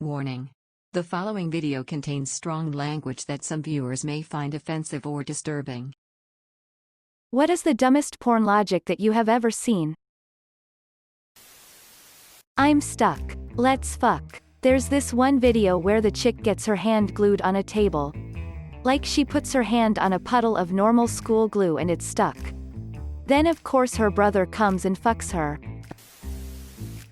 Warning. The following video contains strong language that some viewers may find offensive or disturbing. What is the dumbest porn logic that you have ever seen? I'm stuck. Let's fuck. There's this one video where the chick gets her hand glued on a table. Like she puts her hand on a puddle of normal school glue and it's stuck. Then of course her brother comes and fucks her.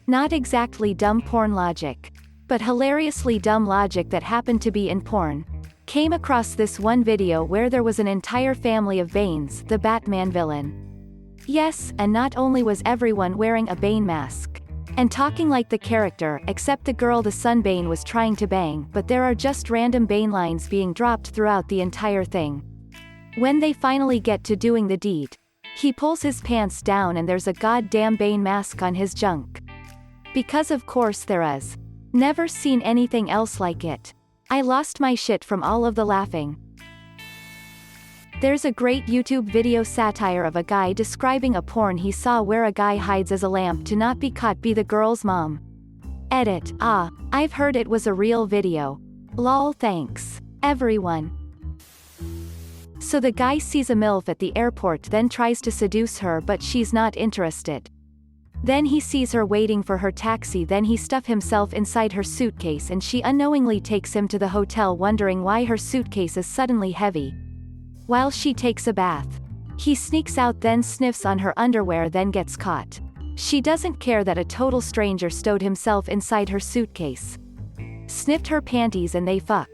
Not exactly dumb porn logic, but hilariously dumb logic that happened to be in porn. Came across this one video where there was an entire family of Banes, the Batman villain. Yes, and not only was everyone wearing a Bane mask and talking like the character, except the girl the son Bane was trying to bang, but there are just random Bane lines being dropped throughout the entire thing. When they finally get to doing the deed, he pulls his pants down and there's a goddamn Bane mask on his junk. Because of course there is. Never seen anything else like it. I lost my shit from all of the laughing. There's a great YouTube video satire of a guy describing a porn he saw where a guy hides as a lamp to not be caught by the girl's mom. Edit. I've heard it was a real video. Lol, thanks, everyone. So the guy sees a MILF at the airport, then tries to seduce her, but she's not interested. Then he sees her waiting for her taxi, then he stuffs himself inside her suitcase and she unknowingly takes him to the hotel, wondering why her suitcase is suddenly heavy. While she takes a bath, he sneaks out, then sniffs on her underwear, then gets caught. She doesn't care that a total stranger stowed himself inside her suitcase. Sniffed her panties and they fuck.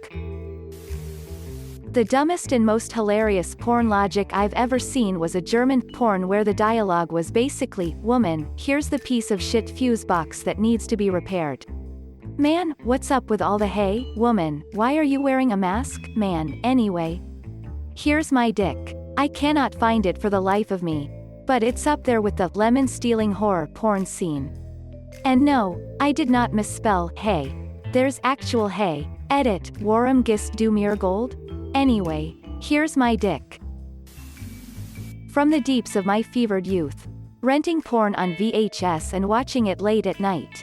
The dumbest and most hilarious porn logic I've ever seen was a German porn where the dialogue was basically, "Woman, here's the piece of shit fuse box that needs to be repaired. Man, what's up with all the hay? Woman, why are you wearing a mask? Man, anyway. Here's my dick. I cannot find it for the life of me. But it's up there with the lemon stealing horror porn scene." And no, I did not misspell hay. There's actual hay. Edit. Warum gist du mir Gold? Anyway, here's my dick. From the deeps of my fevered youth, renting porn on VHS and watching it late at night.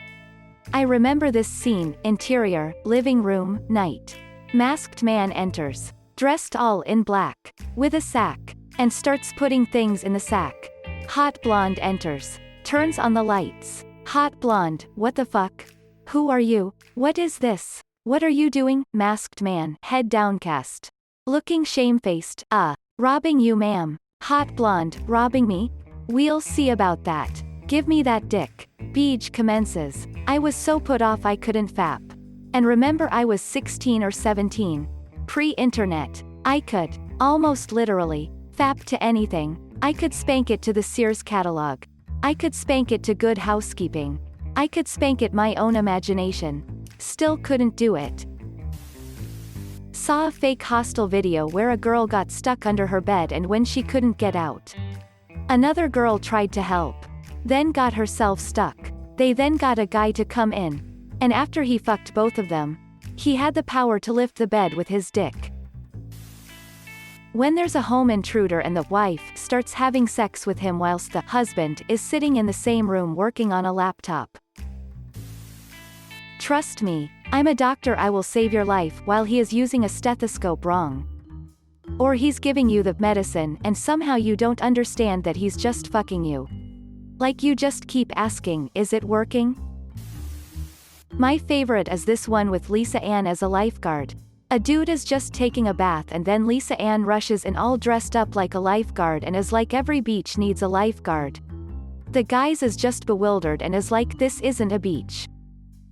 I remember this scene: interior, living room, night. Masked man enters, dressed all in black, with a sack, and starts putting things in the sack. Hot blonde enters, turns on the lights. Hot blonde, what the fuck? Who are you? What is this? What are you doing? Masked man, head downcast, looking shamefaced. Robbing you, ma'am. Hot blonde, robbing me? We'll see about that. Give me that dick. Beej commences. I was so put off I couldn't fap. And remember, I was 16 or 17. Pre-internet. I could, almost literally, fap to anything. I could spank it to the Sears catalog. I could spank it to Good Housekeeping. I could spank it my own imagination. Still couldn't do it. Saw a fake hostel video where a girl got stuck under her bed, and when she couldn't get out, another girl tried to help, then got herself stuck. They then got a guy to come in, and after he fucked both of them, he had the power to lift the bed with his dick. When there's a home intruder and the wife starts having sex with him whilst the husband is sitting in the same room working on a laptop. Trust me, I'm a doctor, I will save your life, while he is using a stethoscope wrong. Or he's giving you the medicine and somehow you don't understand that he's just fucking you. Like you just keep asking, is it working? My favorite is this one with Lisa Ann as a lifeguard. A dude is just taking a bath and then Lisa Ann rushes in all dressed up like a lifeguard and is like, every beach needs a lifeguard. The guys is just bewildered and is like, this isn't a beach.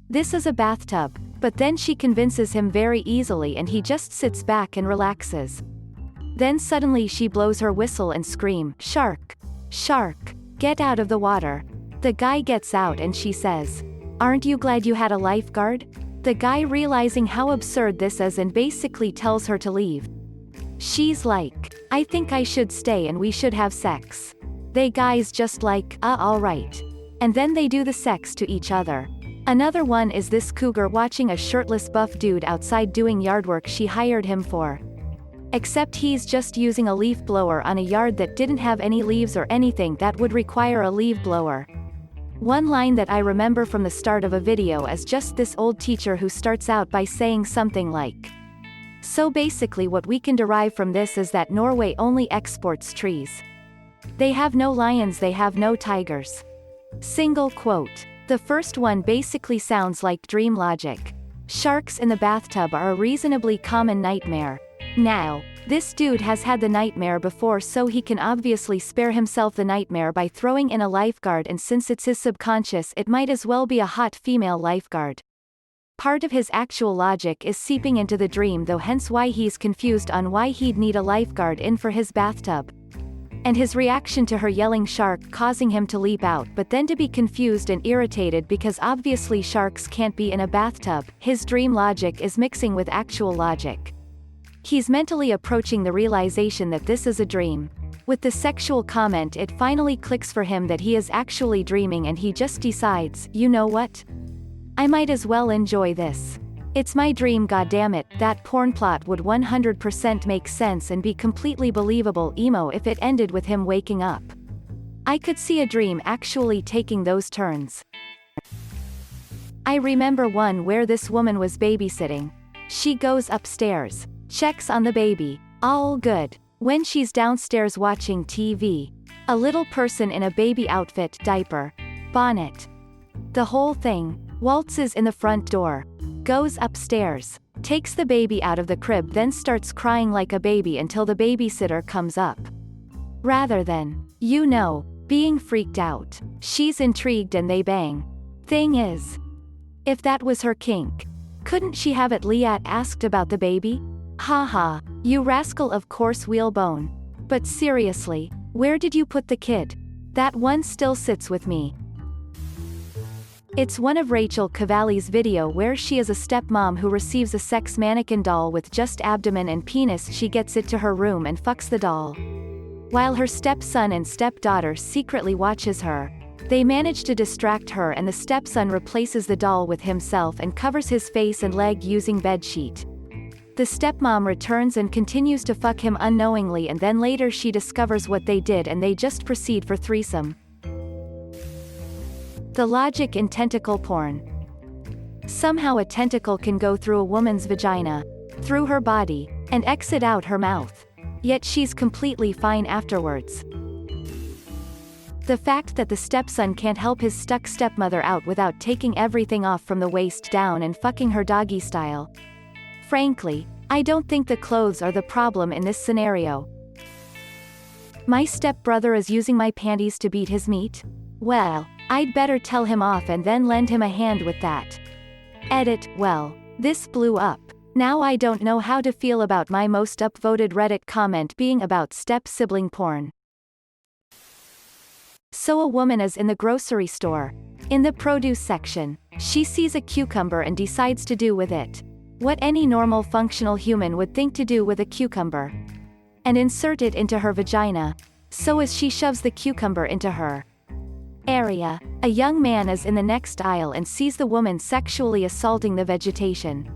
This is a bathtub. But then she convinces him very easily and he just sits back and relaxes. Then suddenly she blows her whistle and scream, "Shark! Shark! Get out of the water!" The guy gets out and she says, "Aren't you glad you had a lifeguard?" The guy, realizing how absurd this is, and basically tells her to leave. She's like, "I think I should stay and we should have sex." They guys just like, alright. And then they do the sex to each other. Another one is this cougar watching a shirtless buff dude outside doing yard work she hired him for. Except he's just using a leaf blower on a yard that didn't have any leaves or anything that would require a leaf blower. One line that I remember from the start of a video is just this old teacher who starts out by saying something like, "So basically what we can derive from this is that Norway only exports trees. They have no lions, they have no tigers." Single quote. The first one basically sounds like dream logic. Sharks in the bathtub are a reasonably common nightmare. Now, this dude has had the nightmare before, so he can obviously spare himself the nightmare by throwing in a lifeguard, and since it's his subconscious, it might as well be a hot female lifeguard. Part of his actual logic is seeping into the dream though, hence why he's confused on why he'd need a lifeguard in for his bathtub. And his reaction to her yelling shark causing him to leap out, but then to be confused and irritated because obviously sharks can't be in a bathtub. His dream logic is mixing with actual logic. He's mentally approaching the realization that this is a dream. With the sexual comment, it finally clicks for him that he is actually dreaming, and he just decides, you know what? I might as well enjoy this. It's my dream, goddammit. That porn plot would 100% make sense and be completely believable emo if it ended with him waking up. I could see a dream actually taking those turns. I remember one where this woman was babysitting. She goes upstairs, checks on the baby, all good. When she's downstairs watching TV, a little person in a baby outfit, diaper, bonnet, the whole thing, waltzes in the front door, goes upstairs, takes the baby out of the crib, then starts crying like a baby until the babysitter comes up. Rather than, being freaked out, she's intrigued and they bang. Thing is, if that was her kink, couldn't she have at least asked about the baby? Haha, you rascal, of course wheelbone. But seriously, where did you put the kid? That one still sits with me. It's one of Rachel Cavalli's video where she is a stepmom who receives a sex mannequin doll with just abdomen and penis. She gets it to her room and fucks the doll, while her stepson and stepdaughter secretly watches her. They manage to distract her, and the stepson replaces the doll with himself and covers his face and leg using bedsheet. The stepmom returns and continues to fuck him unknowingly, and then later she discovers what they did and they just proceed for threesome. The logic in tentacle porn. Somehow a tentacle can go through a woman's vagina, through her body, and exit out her mouth. Yet she's completely fine afterwards. The fact that the stepson can't help his stuck stepmother out without taking everything off from the waist down and fucking her doggy style. Frankly, I don't think the clothes are the problem in this scenario. My stepbrother is using my panties to beat his meat? Well, I'd better tell him off and then lend him a hand with that. Edit. Well, this blew up. Now I don't know how to feel about my most upvoted Reddit comment being about step-sibling porn. So a woman is in the grocery store. In the produce section, she sees a cucumber and decides to do with it what any normal functional human would think to do with a cucumber, and insert it into her vagina. So as she shoves the cucumber into her area, a young man is in the next aisle and sees the woman sexually assaulting the vegetation.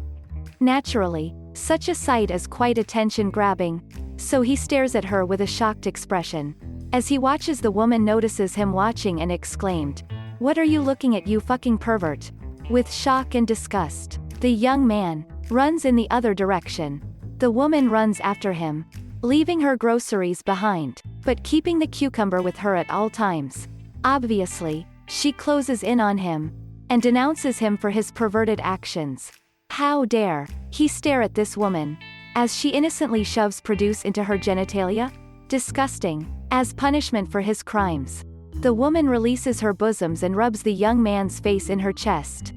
Naturally, such a sight is quite attention-grabbing, so he stares at her with a shocked expression. As he watches, the woman notices him watching and exclaimed, "What are you looking at, you fucking pervert?" With shock and disgust, the young man runs in the other direction. The woman runs after him, leaving her groceries behind, but keeping the cucumber with her at all times. Obviously, she closes in on him and denounces him for his perverted actions. How dare he stare at this woman as she innocently shoves produce into her genitalia? Disgusting. As punishment for his crimes, the woman releases her bosoms and rubs the young man's face in her chest.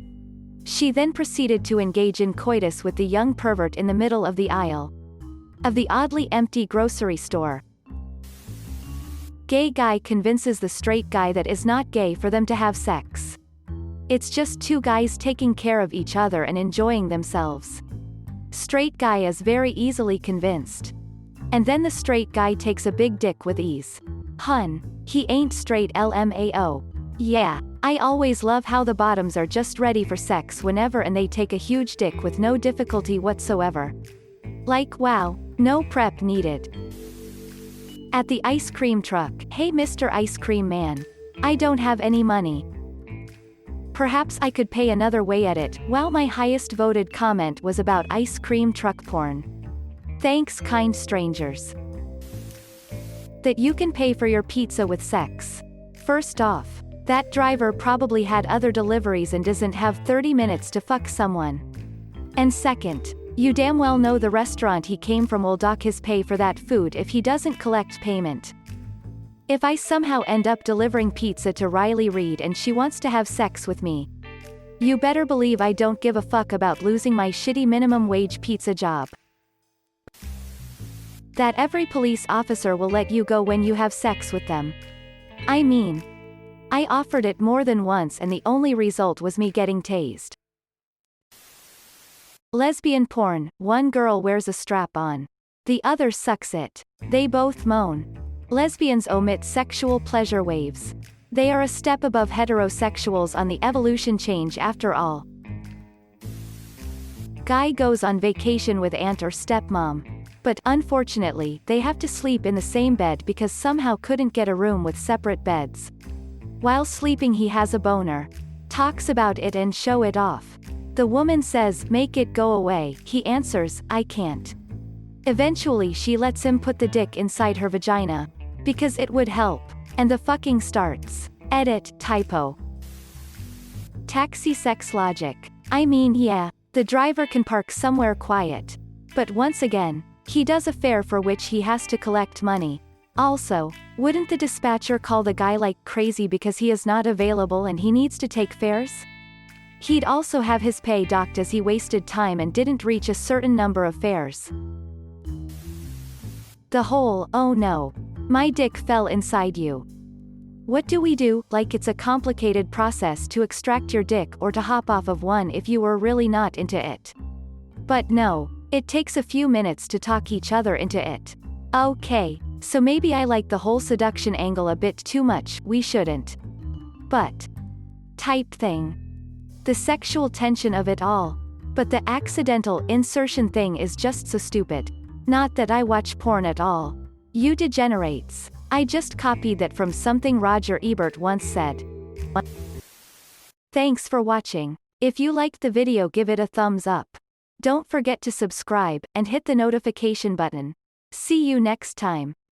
She then proceeded to engage in coitus with the young pervert in the middle of the aisle of the oddly empty grocery store. Gay guy convinces the straight guy that is not gay for them to have sex. It's just two guys taking care of each other and enjoying themselves. Straight guy is very easily convinced. And then the straight guy takes a big dick with ease. Hun, he ain't straight, LMAO. Yeah, I always love how the bottoms are just ready for sex whenever, and they take a huge dick with no difficulty whatsoever. Like, wow, no prep needed. At the ice cream truck, "Hey Mr. Ice Cream Man, I don't have any money. Perhaps I could pay another way at it. While my highest voted comment was about ice cream truck porn. Thanks, kind strangers. That you can pay for your pizza with sex. First off, that driver probably had other deliveries and doesn't have 30 minutes to fuck someone. And second, you damn well know the restaurant he came from will dock his pay for that food if he doesn't collect payment. If I somehow end up delivering pizza to Riley Reid and she wants to have sex with me, you better believe I don't give a fuck about losing my shitty minimum wage pizza job. That every police officer will let you go when you have sex with them. I mean, I offered it more than once and the only result was me getting tased. Lesbian porn, one girl wears a strap-on. The other sucks it. They both moan. Lesbians omit sexual pleasure waves. They are a step above heterosexuals on the evolution change after all. Guy goes on vacation with aunt or stepmom. But, unfortunately, they have to sleep in the same bed because somehow couldn't get a room with separate beds. While sleeping he has a boner. Talks about it and show it off. The woman says, "Make it go away." He answers, "I can't." Eventually she lets him put the dick inside her vagina. Because it would help. And the fucking starts. Edit, typo. Taxi sex logic. I mean, yeah, the driver can park somewhere quiet. But once again, he does a fare for which he has to collect money. Also, wouldn't the dispatcher call the guy like crazy because he is not available and he needs to take fares? He'd also have his pay docked as he wasted time and didn't reach a certain number of fares. The whole, "Oh no, my dick fell inside you. What do we do?" like it's a complicated process to extract your dick or to hop off of one if you were really not into it. But no, it takes a few minutes to talk each other into it. Okay, so maybe I like the whole seduction angle a bit too much, we shouldn't. But. Type thing. The sexual tension of it all. But the accidental insertion thing is just so stupid. Not that I watch porn at all. You degenerates. I just copied that from something Roger Ebert once said. Thanks for watching. If you liked the video, give it a thumbs up. Don't forget to subscribe and hit the notification button. See you next time.